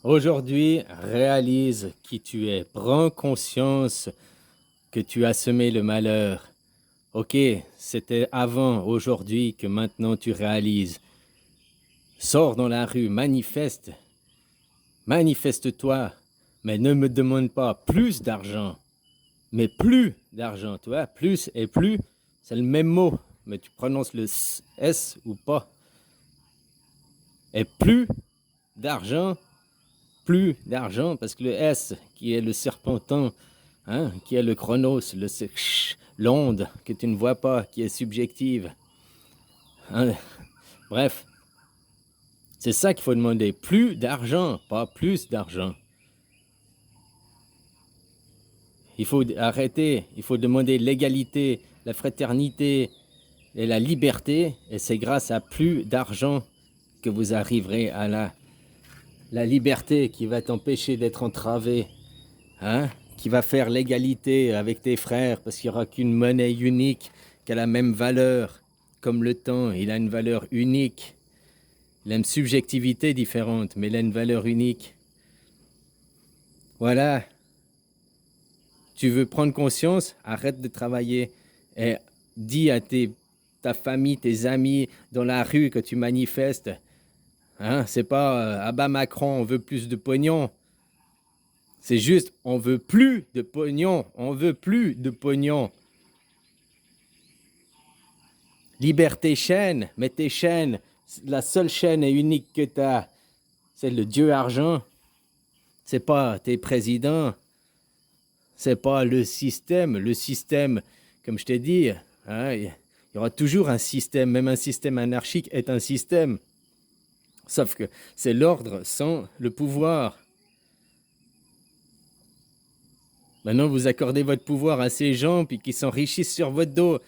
Aujourd'hui, réalise qui tu es. Prends conscience que tu as semé le malheur. Ok, c'était avant, aujourd'hui, que maintenant tu réalises. Sors dans la rue, manifeste. Manifeste-toi. Mais ne me demande pas plus d'argent. Mais plus d'argent, tu vois. Plus et plus, c'est le même mot. Mais tu prononces le S ou pas. Et plus d'argent, parce que le S, qui est le serpentin, hein, qui est le chronos, l'onde que tu ne vois pas, qui est subjective. Hein. Bref, c'est ça qu'il faut demander. Plus d'argent, pas plus d'argent. Il faut arrêter, il faut demander l'égalité, la fraternité et la liberté, et c'est grâce à plus d'argent que vous arriverez à la liberté qui va t'empêcher d'être entravé, hein, qui va faire l'égalité avec tes frères, parce qu'il n'y aura qu'une monnaie unique qui a la même valeur, comme le temps, il a une valeur unique. Il a une subjectivité différente, mais il a une valeur unique. Voilà. Tu veux prendre conscience, arrête de travailler et dis à ta famille, tes amis dans la rue que tu manifestes. Hein, c'est pas ah bah Macron, on veut plus de pognon. C'est juste, on veut plus de pognon. On veut plus de pognon. Libère tes chaînes, mais tes chaînes, la seule chaîne et unique que tu as, c'est le Dieu argent. C'est pas tes présidents. C'est pas le système. Le système, comme je t'ai dit, hein, il y aura toujours un système. Même un système anarchique est un système. Sauf que c'est l'ordre sans le pouvoir. Maintenant, vous accordez votre pouvoir à ces gens puis qui s'enrichissent sur votre dos.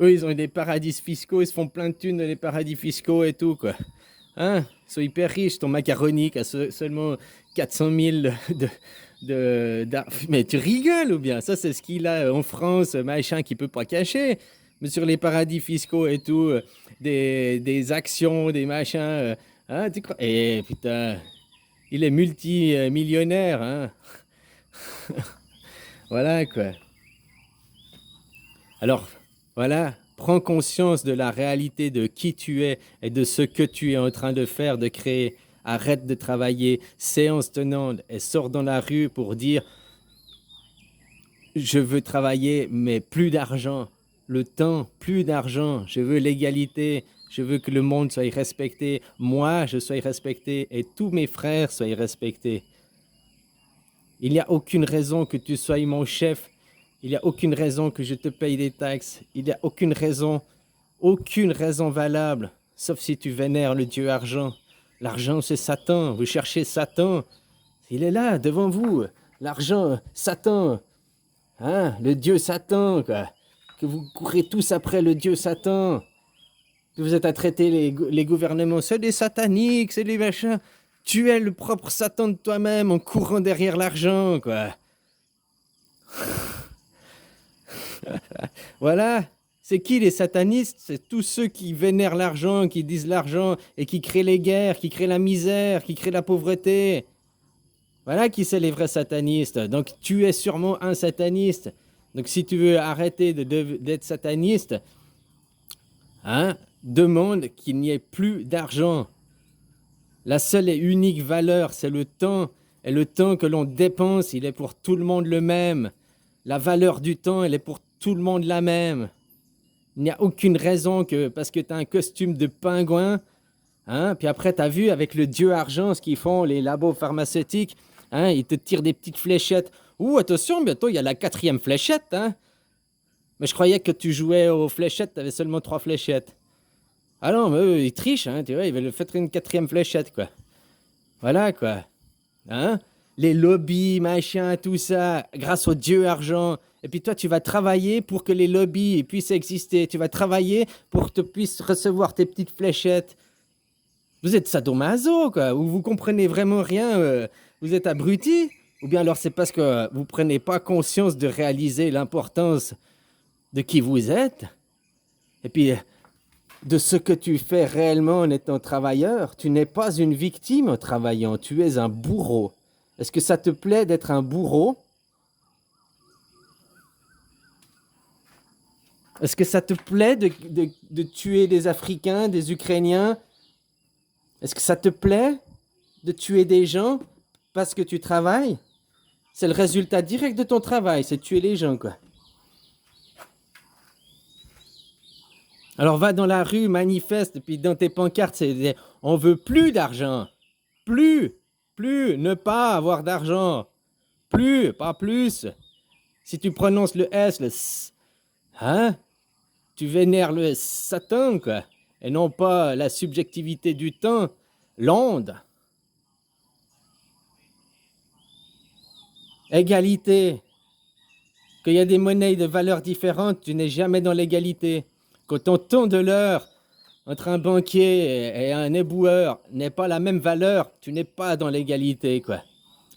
Eux, ils ont des paradis fiscaux, ils se font plein de thunes dans les paradis fiscaux et tout, quoi. Hein? Ils sont hyper riches. Ton macaroni qui a seulement 400 000 Mais tu rigoles ou bien? Ça, c'est ce qu'il a en France, machin, qu'il peut pas cacher. Mais sur les paradis fiscaux et tout, des actions, des machins. Hein, tu crois? Eh putain, il est multimillionnaire, hein? Voilà, quoi. Alors, voilà, prends conscience de la réalité de qui tu es et de ce que tu es en train de faire, de créer. Arrête de travailler, séance tenante, et sors dans la rue pour dire je veux travailler, mais plus d'argent. Le temps, plus d'argent. Je veux l'égalité. Je veux que le monde soit respecté. Moi, je sois respecté et tous mes frères soient respectés. Il n'y a aucune raison que tu sois mon chef. Il n'y a aucune raison que je te paye des taxes. Il n'y a aucune raison valable, sauf si tu vénères le dieu argent. L'argent, c'est Satan. Vous cherchez Satan. Il est là, devant vous. L'argent, Satan. Hein, le dieu Satan, quoi. Que vous courez tous après le dieu Satan. Que vous êtes à traiter les gouvernements. C'est des sataniques, c'est des machins. Tu es le propre Satan de toi-même en courant derrière l'argent, quoi. Voilà. C'est qui les satanistes? C'est tous ceux qui vénèrent l'argent, qui disent l'argent et qui créent les guerres, qui créent la misère, qui créent la pauvreté. Voilà qui c'est les vrais satanistes. Donc tu es sûrement un sataniste. Donc si tu veux arrêter d'être sataniste, hein, demande qu'il n'y ait plus d'argent. La seule et unique valeur, c'est le temps. Et le temps que l'on dépense, il est pour tout le monde le même. La valeur du temps, elle est pour tout le monde la même. Il n'y a aucune raison que, parce que tu as un costume de pingouin, hein, puis après tu as vu avec le dieu argent ce qu'ils font, les labos pharmaceutiques, hein, ils te tirent des petites fléchettes. Ouh, attention, bientôt il y a la 4e fléchette. Hein. Mais je croyais que tu jouais aux fléchettes, tu avais seulement 3 fléchettes. Ah non, mais eux, ils trichent, hein, tu vois, ils veulent faire une 4e fléchette, quoi. Voilà, quoi. Hein? Les lobbies, machin, tout ça, grâce au dieu argent. Et puis toi, tu vas travailler pour que les lobbies puissent exister. Tu vas travailler pour que tu puisses recevoir tes petites fléchettes. Vous êtes sadomaso, quoi. Ou vous comprenez vraiment rien. Vous êtes abruti. Ou bien alors c'est parce que vous prenez pas conscience de réaliser l'importance de qui vous êtes. Et puis, de ce que tu fais réellement en étant travailleur. Tu n'es pas une victime en travaillant, tu es un bourreau. Est-ce que ça te plaît d'être un bourreau? Est-ce que ça te plaît de tuer des Africains, des Ukrainiens? Est-ce que ça te plaît de tuer des gens parce que tu travailles? C'est le résultat direct de ton travail, c'est tuer les gens, quoi. Alors va dans la rue, manifeste, puis dans tes pancartes, c'est on veut plus d'argent. Plus, ne pas avoir d'argent. Plus, pas plus. Si tu prononces le S, le S, hein? Tu vénères le Satan, quoi. Et non pas la subjectivité du temps, l'onde. Égalité. Qu'il y a des monnaies de valeurs différentes, tu n'es jamais dans l'égalité. Quand ton temps de l'heure entre un banquier et un éboueur n'est pas la même valeur, tu n'es pas dans l'égalité, quoi.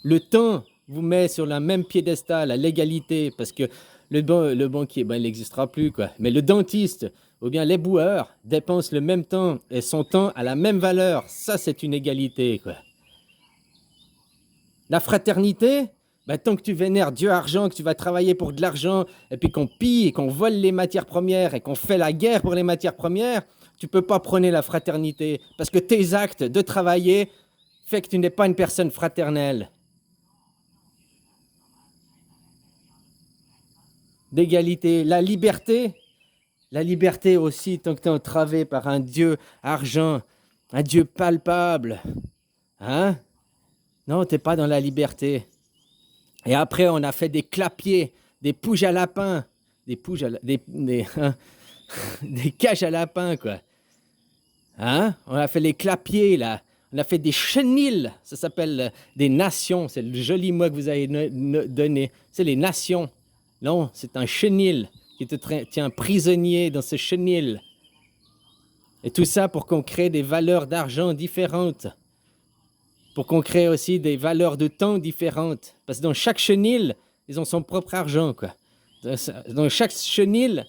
Le temps vous met sur la même piédestal, à l'égalité, parce que le banquier, ben, il n'existera plus, quoi. Mais le dentiste ou bien l'éboueur dépense le même temps et son temps a la même valeur. Ça, c'est une égalité, quoi. La fraternité, ben, tant que tu vénères Dieu argent, que tu vas travailler pour de l'argent, et puis qu'on pille et qu'on vole les matières premières et qu'on fait la guerre pour les matières premières, tu peux pas prôner la fraternité. Parce que tes actes de travailler fait que tu n'es pas une personne fraternelle. D'égalité. La liberté aussi, tant que tu es entravé par un Dieu argent, un Dieu palpable. Hein? Non, tu n'es pas dans la liberté. Et après, on a fait des clapiers, des pouges à lapin, des cages à lapin, quoi. Hein? On a fait les clapiers, là. On a fait des chenilles, ça s'appelle des nations, c'est le joli mot que vous avez donné. C'est les nations. Non, c'est un chenil qui te tient prisonnier dans ce chenil. Et tout ça pour qu'on crée des valeurs d'argent différentes. Pour qu'on crée aussi des valeurs de temps différentes. Parce que dans chaque chenil, ils ont son propre argent, quoi. Dans chaque chenil,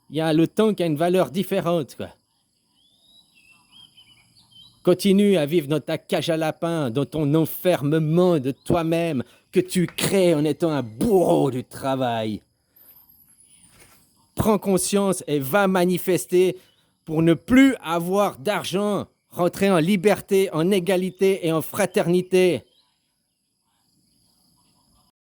il y a le temps qui a une valeur différente, quoi. Continue à vivre dans ta cage à lapin, dans ton enfermement de toi-même que tu crées en étant un bourreau du travail. Prends conscience et va manifester pour ne plus avoir d'argent, rentrer en liberté, en égalité et en fraternité.